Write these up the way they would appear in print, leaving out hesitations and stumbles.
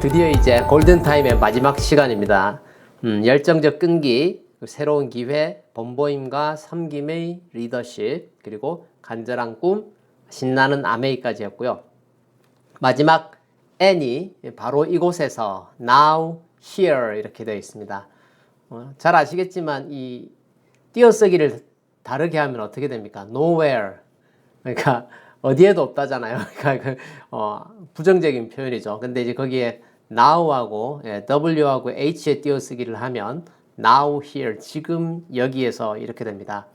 드디어 이제 골든타임의 마지막 시간입니다. 열정적 끈기, 새로운 기회, 본보임과 섬김의 리더십, 그리고 간절한 꿈, 신나는 아메이까지였고요. 마지막 N이 바로 이곳에서 now, here 이렇게 되어 있습니다. 잘 아시겠지만 이 띄어쓰기를 다르게 하면 어떻게 됩니까? nowhere. 그러니까 어디에도 없다잖아요. 그러니까 부정적인 표현이죠. 근데 이제 거기에 now하고 w하고 h의 띄어쓰기를 하면 now here 지금 여기에서 이렇게 됩니다.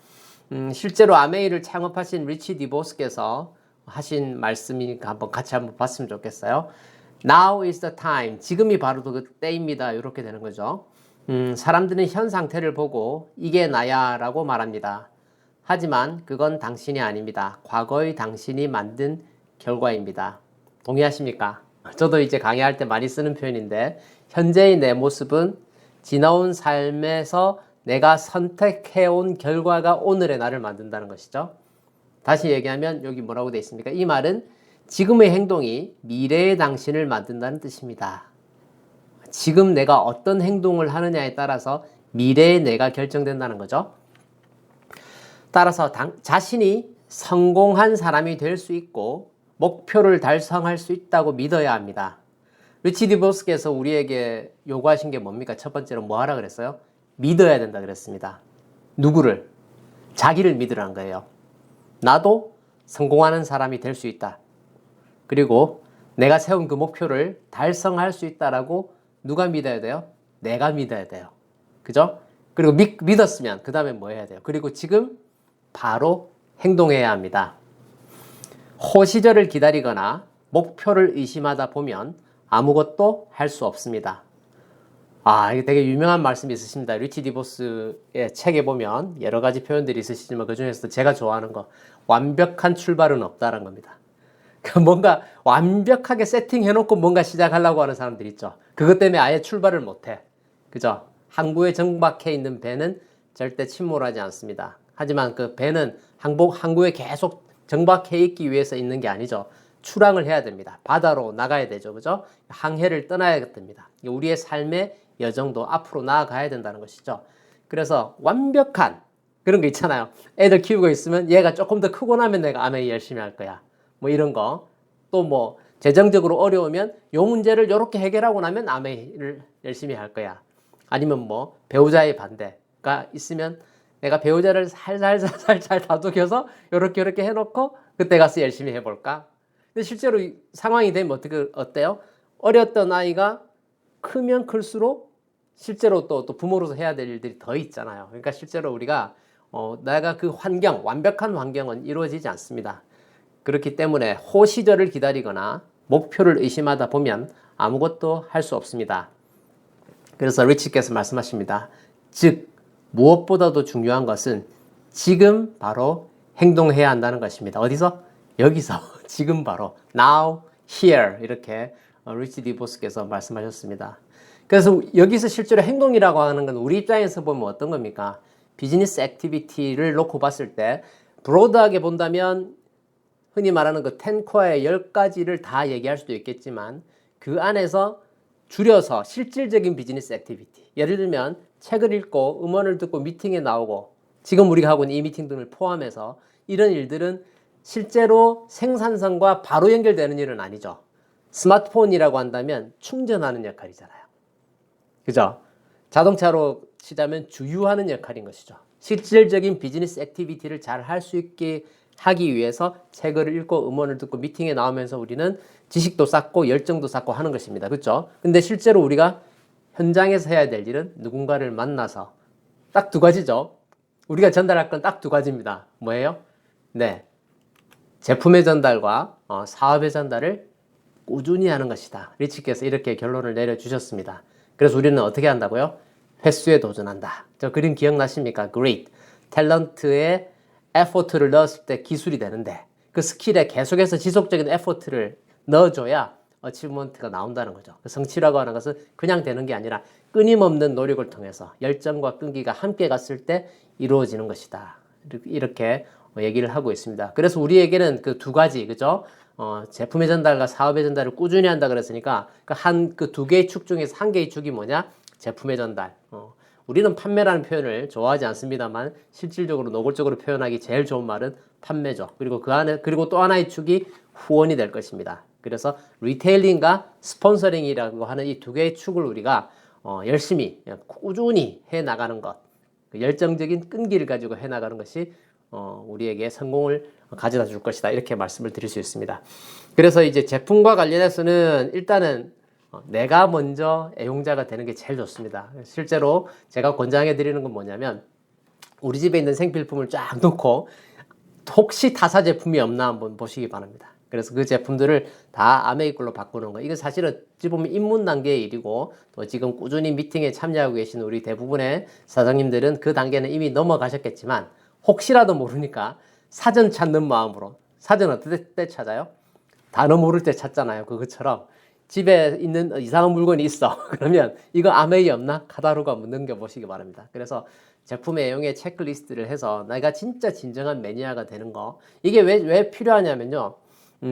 실제로 아메이를 창업하신 리치 디보스께서 하신 말씀이니까 같이 한번 봤으면 좋겠어요. Now is the time. 지금이 바로 그 때입니다. 이렇게 되는 거죠. 사람들은 현 상태를 보고 이게 나야 라고 말합니다. 하지만 그건 당신이 아닙니다. 과거의 당신이 만든 결과입니다. 동의하십니까? 저도 이제 강의할 때 많이 쓰는 표현인데 현재의 내 모습은 지나온 삶에서 내가 선택해온 결과가 오늘의 나를 만든다는 것이죠. 다시 얘기하면 여기 뭐라고 되어 있습니까? 이 말은 지금의 행동이 미래의 당신을 만든다는 뜻입니다. 지금 내가 어떤 행동을 하느냐에 따라서 미래의 내가 결정된다는 거죠. 따라서 자신이 성공한 사람이 될 수 있고 목표를 달성할 수 있다고 믿어야 합니다. 리치 디보스께서 우리에게 요구하신 게 뭡니까? 첫 번째로 뭐 하라 그랬어요? 믿어야 된다 그랬습니다. 누구를? 자기를 믿으라는 거예요. 나도 성공하는 사람이 될 수 있다. 그리고 내가 세운 그 목표를 달성할 수 있다라고 누가 믿어야 돼요? 내가 믿어야 돼요. 그죠? 그리고 믿었으면 그 다음에 뭐 해야 돼요? 그리고 지금 바로 행동해야 합니다. 호시절을 기다리거나 목표를 의심하다 보면 아무것도 할 수 없습니다. 이게 되게 유명한 말씀이 있으십니다. 리치 디보스의 책에 보면 여러 가지 표현들이 있으시지만 그 중에서도 제가 좋아하는 거 완벽한 출발은 없다는 겁니다. 뭔가 완벽하게 세팅해놓고 뭔가 시작하려고 하는 사람들 있죠. 그것 때문에 아예 출발을 못해. 그죠? 항구에 정박해 있는 배는 절대 침몰하지 않습니다. 하지만 그 배는 항구에 계속 정박해 있기 위해서 있는 게 아니죠. 출항을 해야 됩니다. 바다로 나가야 되죠. 그죠? 항해를 떠나야 됩니다. 우리의 삶의 여정도 앞으로 나아가야 된다는 것이죠. 그래서 완벽한 그런 거 있잖아요. 애들 키우고 있으면 얘가 조금 더 크고 나면 내가 아메이 열심히 할 거야. 뭐 이런 거. 또 뭐 재정적으로 어려우면 요 문제를 이렇게 해결하고 나면 아메이를 열심히 할 거야. 아니면 뭐 배우자의 반대가 있으면 내가 배우자를 살살 다독여서 요렇게 해놓고 그때 가서 열심히 해볼까? 근데 실제로 상황이 되면 어때요? 어렸던 아이가 크면 클수록 실제로 또 부모로서 해야 될 일들이 더 있잖아요. 그러니까 실제로 우리가 내가 그 완벽한 환경은 이루어지지 않습니다. 그렇기 때문에 호시절을 기다리거나 목표를 의심하다 보면 아무것도 할 수 없습니다. 그래서 리치께서 말씀하십니다. 즉 무엇보다도 중요한 것은 지금 바로 행동해야 한다는 것입니다. 어디서? 여기서 지금 바로 now, here 이렇게 리치 디보스께서 말씀하셨습니다. 그래서 여기서 실제로 행동이라고 하는 건 우리 입장에서 보면 어떤 겁니까? 비즈니스 액티비티를 놓고 봤을 때 브로드하게 본다면 흔히 말하는 그 10코어의 10가지를 다 얘기할 수도 있겠지만 그 안에서 줄여서 실질적인 비즈니스 액티비티, 예를 들면 책을 읽고 음원을 듣고 미팅에 나오고 지금 우리가 하고 있는 이 미팅 등을 포함해서 이런 일들은 실제로 생산성과 바로 연결되는 일은 아니죠. 스마트폰이라고 한다면 충전하는 역할이잖아요. 그죠? 자동차로 치자면 주유하는 역할인 것이죠. 실질적인 비즈니스 액티비티를 잘 할 수 있게 하기 위해서 책을 읽고 음원을 듣고 미팅에 나오면서 우리는 지식도 쌓고 열정도 쌓고 하는 것입니다. 그렇죠? 근데 실제로 우리가 현장에서 해야 될 일은 누군가를 만나서 딱 두 가지죠. 우리가 전달할 건 딱 두 가지입니다. 뭐예요? 네, 제품의 전달과 사업의 전달을 꾸준히 하는 것이다. 리치께서 이렇게 결론을 내려주셨습니다. 그래서 우리는 어떻게 한다고요? 횟수에 도전한다. 저 그림 기억나십니까? Great. 탤런트에 에포트를 넣었을 때 기술이 되는데 그 스킬에 계속해서 지속적인 에포트를 넣어줘야 어치브먼트가 나온다는 거죠. 성취라고 하는 것은 그냥 되는 게 아니라 끊임없는 노력을 통해서 열정과 끈기가 함께 갔을 때 이루어지는 것이다. 이렇게 얘기를 하고 있습니다. 그래서 우리에게는 그 두 가지, 그죠? 제품의 전달과 사업의 전달을 꾸준히 한다 그랬으니까 그 두 개의 축 중에서 한 개의 축이 뭐냐? 제품의 전달. 우리는 판매라는 표현을 좋아하지 않습니다만 실질적으로 노골적으로 표현하기 제일 좋은 말은 판매죠. 그리고 그리고 또 하나의 축이 후원이 될 것입니다. 그래서 리테일링과 스폰서링이라고 하는 이 두 개의 축을 우리가 열심히 꾸준히 해 나가는 것, 그 열정적인 끈기를 가지고 해 나가는 것이 우리에게 성공을 가져다 줄 것이다. 이렇게 말씀을 드릴 수 있습니다. 그래서 이제 제품과 관련해서는 일단은 내가 먼저 애용자가 되는 게 제일 좋습니다. 실제로 제가 권장해 드리는 건 뭐냐면 우리 집에 있는 생필품을 쫙 놓고 혹시 타사 제품이 없나 한번 보시기 바랍니다. 그래서 그 제품들을 다 아메이 걸로 바꾸는 거. 이건 사실은 어찌 보면 입문 단계의 일이고 또 지금 꾸준히 미팅에 참여하고 계신 우리 대부분의 사장님들은 그 단계는 이미 넘어가셨겠지만 혹시라도 모르니까 사전 찾는 마음으로. 사전 어떨 때 찾아요? 단어 모를 때 찾잖아요. 그것처럼 집에 있는 이상한 물건이 있어. 그러면 이거 아메이 없나? 카다로그 한번 넘겨보시기 바랍니다. 그래서 제품 애용의 체크리스트를 해서 내가 진짜 진정한 매니아가 되는 거. 이게 왜 필요하냐면요.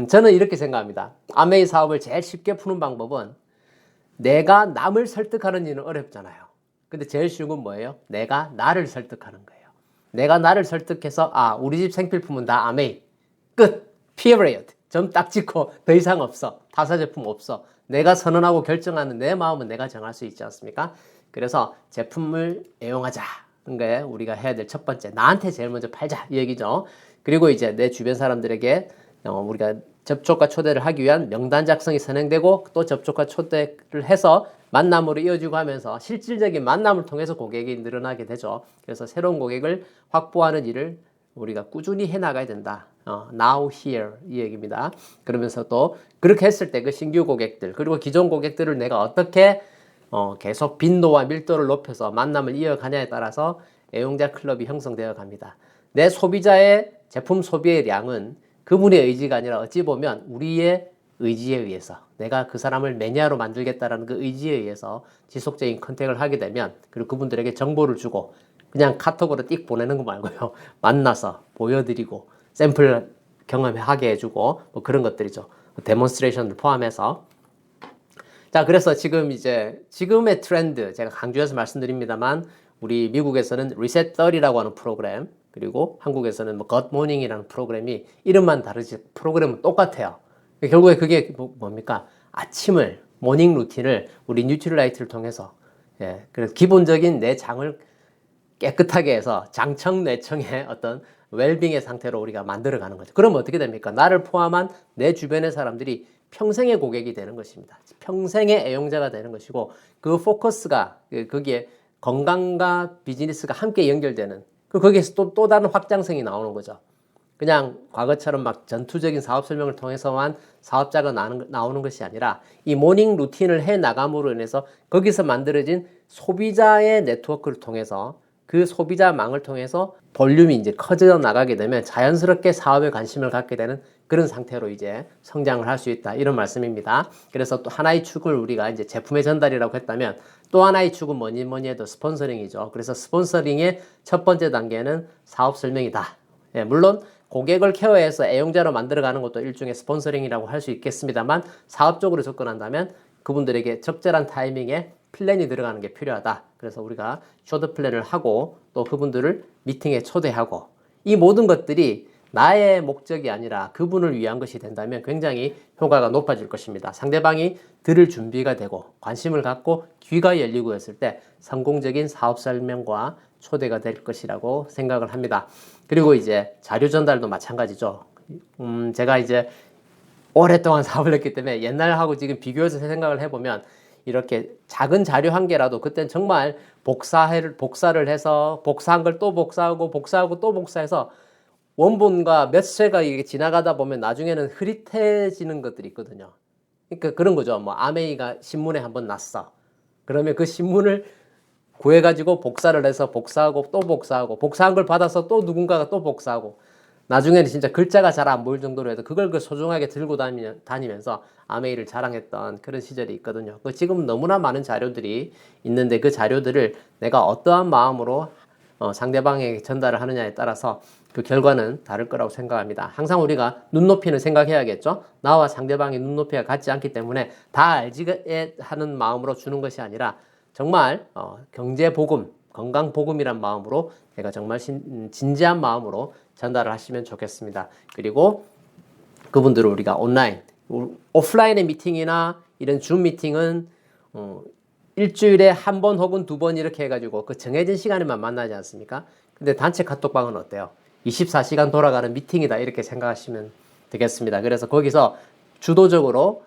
저는 이렇게 생각합니다. 아메이 사업을 제일 쉽게 푸는 방법은 내가 남을 설득하는 일은 어렵잖아요. 근데 제일 쉬운 건 뭐예요? 내가 나를 설득하는 거예요. 내가 나를 설득해서 우리 집 생필품은 다 아메이. 끝. period. 점 딱 찍고 더 이상 없어. 타사 제품 없어. 내가 선언하고 결정하는 내 마음은 내가 정할 수 있지 않습니까? 그래서 제품을 애용하자는 게 우리가 해야 될 첫 번째. 나한테 제일 먼저 팔자 이 얘기죠. 그리고 이제 내 주변 사람들에게 우리가 접촉과 초대를 하기 위한 명단 작성이 선행되고 또 접촉과 초대를 해서 만남으로 이어지고 하면서 실질적인 만남을 통해서 고객이 늘어나게 되죠. 그래서 새로운 고객을 확보하는 일을 우리가 꾸준히 해나가야 된다. Now, here 이 얘기입니다. 그러면서 또 그렇게 했을 때 그 신규 고객들 그리고 기존 고객들을 내가 어떻게 계속 빈도와 밀도를 높여서 만남을 이어가냐에 따라서 애용자 클럽이 형성되어 갑니다. 내 소비자의 제품 소비의 양은 그분의 의지가 아니라 어찌 보면 우리의 의지에 의해서 내가 그 사람을 매니아로 만들겠다라는 그 의지에 의해서 지속적인 컨택을 하게 되면 그리고 그분들에게 정보를 주고 그냥 카톡으로 띡 보내는 거 말고요. 만나서 보여드리고 샘플 경험하게 해주고 뭐 그런 것들이죠. 데몬스트레이션을 포함해서. 자, 그래서 지금의 트렌드 제가 강조해서 말씀드립니다만 우리 미국에서는 리셋 30라고 하는 프로그램 그리고 한국에서는 뭐 굿모닝이라는 프로그램이 이름만 다르지 프로그램은 똑같아요. 결국에 그게 뭡니까? 아침을 모닝 루틴을 우리 뉴트릴라이트를 통해서 그래서 기본적인 내 장을 깨끗하게 해서 장청 뇌청의 어떤 웰빙의 상태로 우리가 만들어가는 거죠. 그러면 어떻게 됩니까? 나를 포함한 내 주변의 사람들이 평생의 고객이 되는 것입니다. 평생의 애용자가 되는 것이고 그 포커스가 거기에 건강과 비즈니스가 함께 연결되는 거기에서 또 다른 확장성이 나오는 거죠. 그냥 과거처럼 막 전투적인 사업 설명을 통해서만 사업자가 나오는 것이 아니라 이 모닝 루틴을 해 나감으로 인해서 거기서 만들어진 소비자의 네트워크를 통해서 그 소비자망을 통해서 볼륨이 이제 커져 나가게 되면 자연스럽게 사업에 관심을 갖게 되는 그런 상태로 이제 성장을 할 수 있다. 이런 말씀입니다. 그래서 또 하나의 축을 우리가 이제 제품의 전달이라고 했다면 또 하나의 축은 뭐니 해도 스폰서링이죠. 그래서 스폰서링의 첫 번째 단계는 사업 설명이다. 물론 고객을 케어해서 애용자로 만들어가는 것도 일종의 스폰서링이라고 할 수 있겠습니다만 사업적으로 접근한다면 그분들에게 적절한 타이밍에 플랜이 들어가는 게 필요하다. 그래서 우리가 쇼트 플랜을 하고 또 그분들을 미팅에 초대하고 이 모든 것들이 나의 목적이 아니라 그분을 위한 것이 된다면 굉장히 효과가 높아질 것입니다. 상대방이 들을 준비가 되고 관심을 갖고 귀가 열리고 했을 때 성공적인 사업 설명과 초대가 될 것이라고 생각을 합니다. 그리고 이제 자료 전달도 마찬가지죠. 제가 이제 오랫동안 사업을 했기 때문에 옛날하고 지금 비교해서 생각을 해보면 이렇게 작은 자료 한 개라도 그땐 정말 복사를 해서 복사한 걸 또 복사하고 또 복사해서 원본과 몇 쇄가 이게 지나가다 보면 나중에는 흐릿해지는 것들이 있거든요. 그러니까 그런 거죠. 뭐 아메이가 신문에 한번 났어. 그러면 그 신문을 구해가지고 복사를 해서 복사하고 또 복사하고 복사한 걸 받아서 또 누군가가 또 복사하고 나중에는 진짜 글자가 잘 안 보일 정도로 해도 그걸 소중하게 들고 다니면서 아메이를 자랑했던 그런 시절이 있거든요. 지금 너무나 많은 자료들이 있는데 그 자료들을 내가 어떠한 마음으로 상대방에게 전달을 하느냐에 따라서 그 결과는 다를 거라고 생각합니다. 항상 우리가 눈높이는 생각해야겠죠. 나와 상대방의 눈높이가 같지 않기 때문에 다 알지 하는 마음으로 주는 것이 아니라 정말 경제복음, 건강복음이란 마음으로 내가 정말 진지한 마음으로 전달을 하시면 좋겠습니다. 그리고 그분들을 우리가 온라인, 오프라인의 미팅이나 이런 줌 미팅은 일주일에 한 번 혹은 두 번 이렇게 해가지고 그 정해진 시간에만 만나지 않습니까? 근데 단체 카톡방은 어때요? 24시간 돌아가는 미팅이다 이렇게 생각하시면 되겠습니다. 그래서 거기서 주도적으로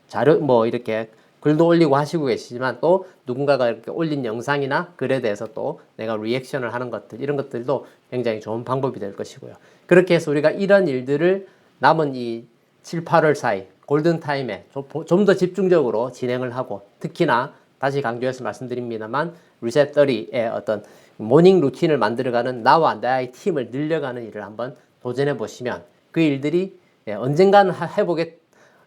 자료 뭐 이렇게 글도 올리고 하시고 계시지만 또 누군가가 이렇게 올린 영상이나 글에 대해서 또 내가 리액션을 하는 것들 이런 것들도 굉장히 좋은 방법이 될 것이고요. 그렇게 해서 우리가 이런 일들을 남은 이 7, 8월 사이 골든타임에 좀 더 집중적으로 진행을 하고 특히나 다시 강조해서 말씀드립니다만 리셋 30의 어떤 모닝 루틴을 만들어가는 나와 나의 팀을 늘려가는 일을 한번 도전해 보시면 그 일들이 언젠가는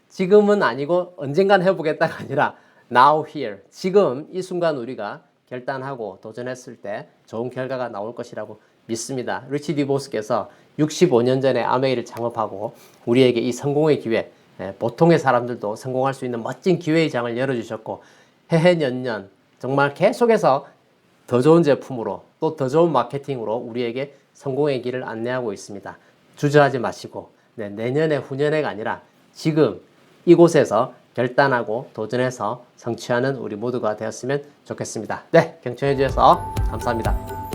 지금은 아니고 언젠간 해보겠다가 아니라 now here 지금 이 순간 우리가 결단하고 도전했을 때 좋은 결과가 나올 것이라고 믿습니다. 리치 디보스께서 65년 전에 아메이를 창업하고 우리에게 이 성공의 기회, 보통의 사람들도 성공할 수 있는 멋진 기회의 장을 열어주셨고 해해년년 정말 계속해서 더 좋은 제품으로 또 더 좋은 마케팅으로 우리에게 성공의 길을 안내하고 있습니다. 주저하지 마시고 내년에 후년에가 아니라 지금 이곳에서 결단하고 도전해서 성취하는 우리 모두가 되었으면 좋겠습니다. 네, 경청해 주셔서 감사합니다.